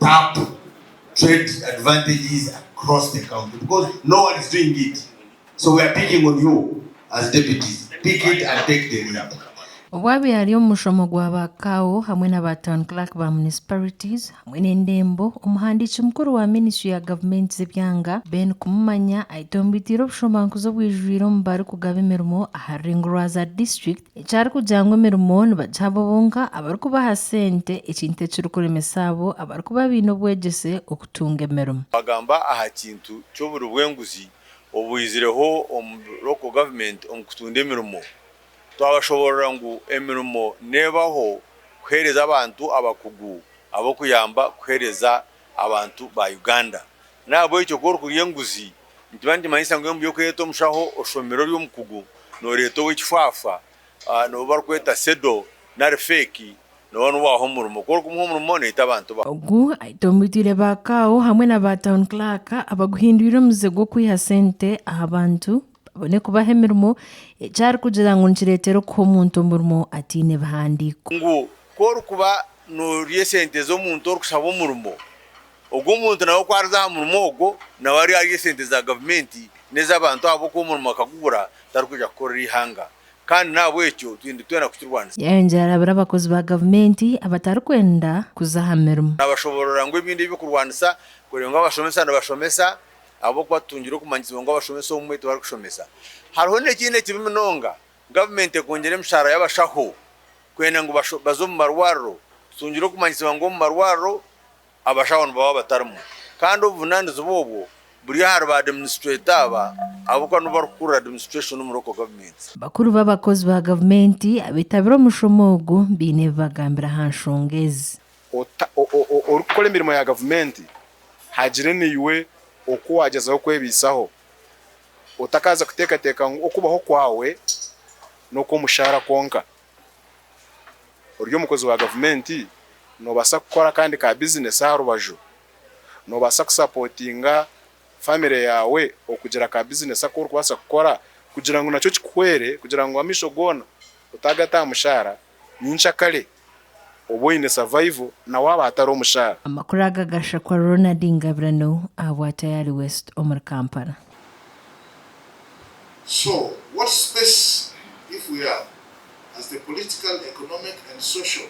tap trade advantages across the country because no one is doing it. So we are picking on you as deputies. Pick it and take the lead. Wabi aliyo mushomo gwa bakawo hamwe n'aba town clerk ba municipalities hamwe n'endembo umuhandiiki mukuru wa ministry ya government z'ebyanga Ben Kumumanya aitombitire obushomankuzo bwijwire omu bari kugaba emirimo aha rurengo rwa za district ekyari kujangwa emirimo nibagiha abo bonka abarikubaha sente ekintu ekirikuremesa abo abarikuba baine obwegyese okutunga emirimo. Bagamba aha kintu ky'oburi bw'enguzi obwizireho omu local government omu kutunda emirimo twabashoborera ngu emirimo nebaho kuhereza abantu abakugu abokuyamba kuhereza abantu ba Uganda nabo ekyo koro kuri enguzi ntibandi manyisa ngo mbyo kweto omushaho oshomero ry'omukugu no reto w'ikifafa no barkweta sedo na refeki no wano waho murimo koro kumurimo ne itabantu ba ogu aitombitire bakawo hamwe n'aba town clerk abaguhindurira omuze gwo kwiha sente abantu bone kubaha emirimo ekyari kugira ngu nikireetera okuha omuntu omurimo atiine bihandiiko ngu koro kuba norye sente z'omuntu orikushaba omurimo ogwo omuntu nawe kwariza aha murimo ogwo nawe ari arye sente za gavumenti n'ez'abantu abo ko omurimo akagubura tarikuja kukorera ihanga kandi nabo ekyo twenda kukirwanisa. yayongera arabira abakozi ba gavumenti abatarikwenda kuza aha mirimo nabashoborera ngu ebindi eby'okurwanisa kugira ngu abashomesa nibashomesa abo kubatungira okumanyisibwa ngu abashomesa omumwete barikushomesa hariho n'ekindi ekibi munonga gavumenti ekongera emishahara y'abashaho kwenda ngu baze omu marwariro kutungira okumanyisibwa ngu omu marwariro abashaho nibaba batarimu kandi obuvunaanizibwa obwo buri ahari ba administrator abo kwanu barikukura administration omu local government. bakuru b'abakozi ba gavumenti abitabira omushomo ogu biine bagambira aha nshonga ezi orikukora emirimo ya gavumenti hagire niiwe oku wagezaho kwebisaho otakaza kuteekateeka okubaho kwawe n'okw'omushahara konka ori omukozi wa gavumenti nobaasa kukora kandi ka bizinesi aha rubaju nobaasa kusapotinga famire yawe okugira ka bizinesi ako orikubaasa kukora kugira ngu nakyo kikuhwere kugira ngu amisho goona otagata aha mushahara nyincha kare oba oine survival nawe aba hatari omushahara. amakuru aga gashakwa Ronald Ngabirano aha Bwatayali West omuri Kampala. So, what space, if we are, as the political, economic and social